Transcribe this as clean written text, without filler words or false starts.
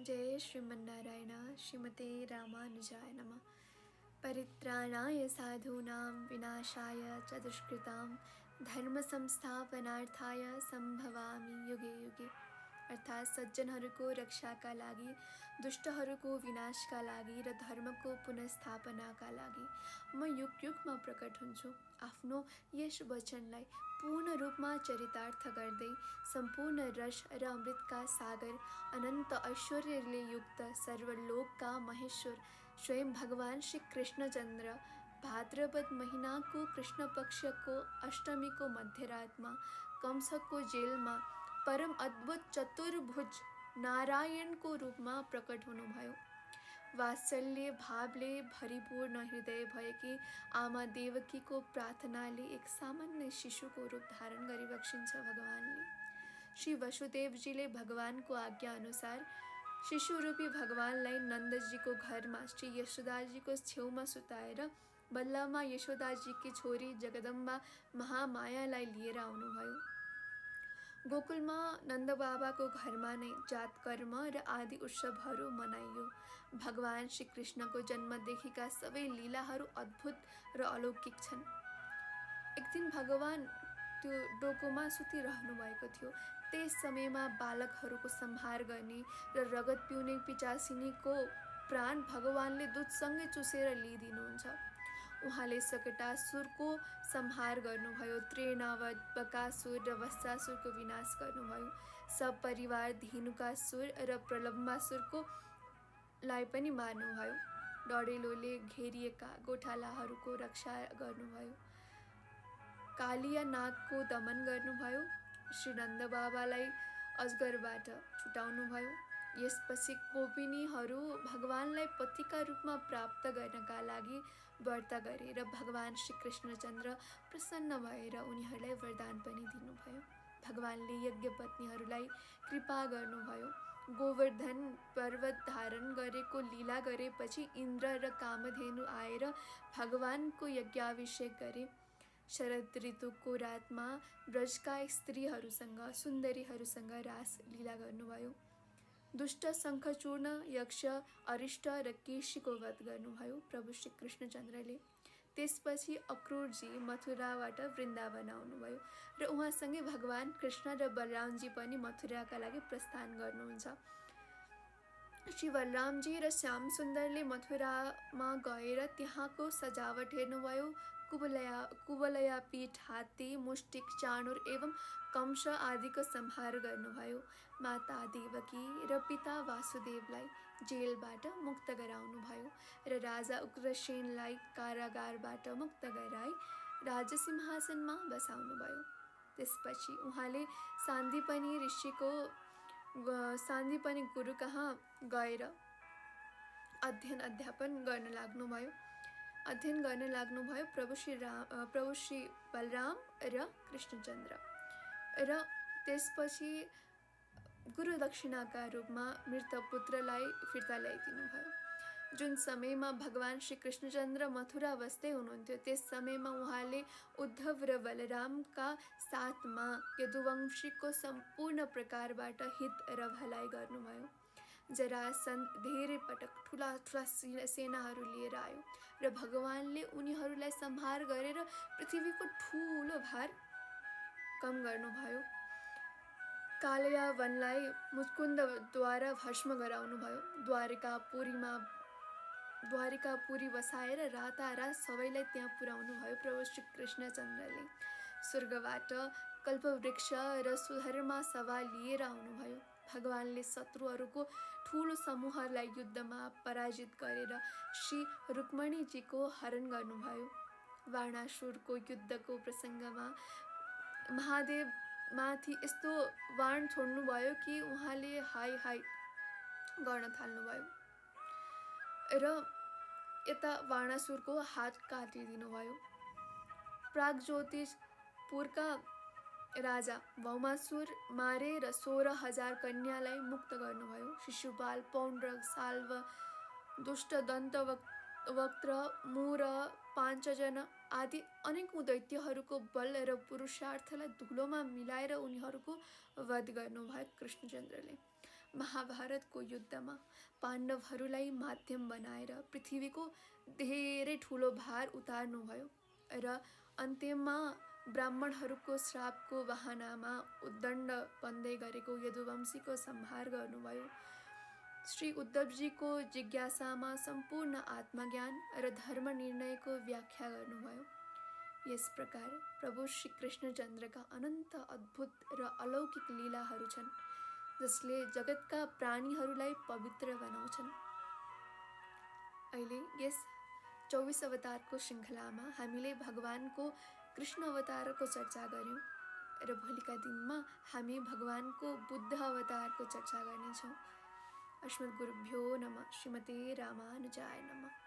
जय श्रीमन्नारायण श्रीमते रामानुजाय नमः। परित्राणाय साधूनां विनाशाय च दुष्कृतां धर्म संस्थापनार्थाय सम्भवामि युगे युगे। अर्थात् सज्जनहरूको रक्षाका लागि, दुष्टहरूको विनाशका लागि र धर्मको पुनर्स्थापनाका लागि म युग युगमा प्रकट हुन्छु। आफ्नो यस वचनलाई पूर्ण रूपमा चरितार्थ गर्दै सम्पूर्ण रस र अमृतका सागर अनन्त ऐश्वर्यले युक्त सर्वलोकका महेश्वर स्वयं भगवान श्री कृष्णचन्द्र भाद्रपद महिनाको कृष्ण पक्षको अष्टमीको मध्यरातमा कंसको जेलमा परम अद्भुत चतुर्भुज नारायणको रूपमा प्रकट हुनुभयो। वात्सल्य भावले भरिपूर्ण हृदय भएकी आमा देवकीको प्रार्थनाले एक सामान्य शिशुको रूप धारण गरी बक्सिन्छ भगवानले। श्री वसुदेवजीले भगवानको आज्ञा अनुसार शिशुरूपी भगवानलाई नन्दजीको घरमा श्री यशोदाजीको छेउमा सुताएर बल्लमा यशोदाजीकी छोरी जगदम्बा महामायालाई लिएर आउनुभयो। गोकुलमा नन्दबाबाको घरमा नै जात कर्म र आदि उत्सवहरू मनाइयो। भगवान श्री कृष्णको जन्मदेखिका सबै लीलाहरू अद्भुत र अलौकिक छन्। एक दिन भगवान त्यो डोकोमा सुतिरहनु भएको थियो। त्यस समयमा बालकहरूको संहार गर्ने र रगत पिउने पिचासिनीको प्राण भगवानले दुधसँगै चुसेर लिइदिनुहुन्छ। उहाँले सकटासुरको संहार गर्नुभयो, त्रेणावत, बकासुर र वत्सासुरको विनाश गर्नुभयो। सपरिवार धेनुकासुर र प्रलम्बासुरको लाई पनि मार्नुभयो। डढेलोले घेरिएका गोठालाहरूको रक्षा गर्नुभयो। कालिया नागको दमन गर्नुभयो। श्री नन्दबाबालाई अजगरबाट छुटाउनुभयो। यसपछि गोपिनीहरू भगवानलाई पतिका रूपमा प्राप्त गर्नका लागि व्रत गरे र भगवान श्री कृष्णचन्द्र प्रसन्न भएर उनीहरूलाई वरदान पनि दिनुभयो। भगवानले यज्ञपत्नीहरूलाई कृपा गर्नुभयो। गोवर्धन पर्वत धारण गरेको लीला गरेपछि इन्द्र र कामधेनु आएर भगवानको यज्ञाभिषेक गरे। शरद ऋतुको रातमा ब्रजका स्त्रीहरूसँग सुन्दरीहरूसँग रास लीला गर्नुभयो। दुष्ट शङ्खचूर्ण, यक्ष, अरिष्ट र केशीको वध गर्नुभयो प्रभु श्री कृष्णचन्द्रले। त्यसपछि अक्रूरजी मथुराबाट वृन्दावन आउनुभयो र उहाँसँगै भगवान कृष्ण र बलरामजी पनि मथुराका लागि प्रस्थान गर्नुहुन्छ। श्री बलरामजी र श्याम सुन्दरले मथुरामा गएर त्यहाँको सजावट हेर्नुभयो। कुवलया पीठ, हात्ती, मुष्टिक, चाणूर एवं कंस आदिको संहार गर्नुभयो। माता देवकी र पिता वासुदेवलाई जेलबाट मुक्त गराउनुभयो र राजा उग्रसेनलाई कारागारबाट मुक्त गराई राजसिंहासनमा बसाउनुभयो। त्यसपछि उहाँले सान्दीपनी गुरु कहाँ गएर अध्ययन गर्न लाग्नुभयो प्रभु श्री बलराम र कृष्णचन्द्र र त्यसपछि गुरु दक्षिणाका रूपमा मृत पुत्रलाई फिर्ता ल्याइदिनुभयो। जुन समयमा भगवान श्री कृष्णचन्द्र मथुरा बस्दै हुनुहुन्थ्यो त्यस समयमा उहाँले उद्धव र बलरामका साथमा यदुवंशीको सम्पूर्ण प्रकारबाट हित र भलाइ गर्नुभयो। जरासन्ध धेरै पटक ठुला सेनाहरू लिएर आयो र भगवानले उनीहरूलाई संहार गरेर पृथ्वीको ठुलो भार कम गर्नुभयो। कालिया वनलाई मुकुन्दद्वारा भस्म गराउनुभयो। द्वारिकापुरी बसाएर रातारात सबैलाई त्यहाँ पुर्याउनुभयो प्रभु श्री कृष्णचन्द्रले। स्वर्गबाट कल्पवृक्ष र सुधर्मा सभा लिएर आउनुभयो। भगवानले शत्रुहरूको ठुलो समूहलाई युद्धमा पराजित गरेर श्री रुक्मणीजीको हरण गर्नुभयो। बाणासुरको युद्धको प्रसङ्गमा महादेव माथि यस्तो बाण छोड्नुभयो कि उहाँले हाय हाय गर्न थाल्नुभयो र यता बाणासुरको हात काटिदिनुभयो। प्रागज्योतिषपुरका राजा भौमासुर मारे र 16,000 कन्यालाई मुक्त गर्नुभयो। शिशुपाल, पौण्ड्रक, साल्व, दुष्ट दन्तवक्त्र, मुर, पाञ्चजन आदि अनेकौं दैत्यहरूको बल र पुरुषार्थलाई धुलोमा मिलाएर उनीहरूको वध गर्नुभयो कृष्णचन्द्रले। महाभारतको युद्धमा पाण्डवहरूलाई माध्यम बनाएर पृथ्वीको धेरै ठुलो भार उतार्नुभयो र अन्त्यमा ब्राह्मणहरूको श्रापको बहानामा उद्दण्ड बन्दै गरेको यदुवंशीको संहार गर्नुभयो। श्री उद्धवजीको जिज्ञासामा सम्पूर्ण आत्मज्ञान र धर्म निर्णयको व्याख्या गर्नुभयो। यस प्रकार प्रभु श्री कृष्णचन्द्रका अनन्त अद्भुत र अलौकिक लीलाहरू छन् जसले जगतका प्राणीहरूलाई पवित्र बनाउँछन्। अहिले यस 24 अवतारको श्रृङ्खलामा हामीले भगवानको कृष्ण अवतारको चर्चा गर्यौँ र भोलिका दिनमा हामी भगवानको बुद्ध अवतारको चर्चा गर्नेछौँ। अस्मद्गुरुभ्यो नमः। श्रीमते रामानुजाय नमः।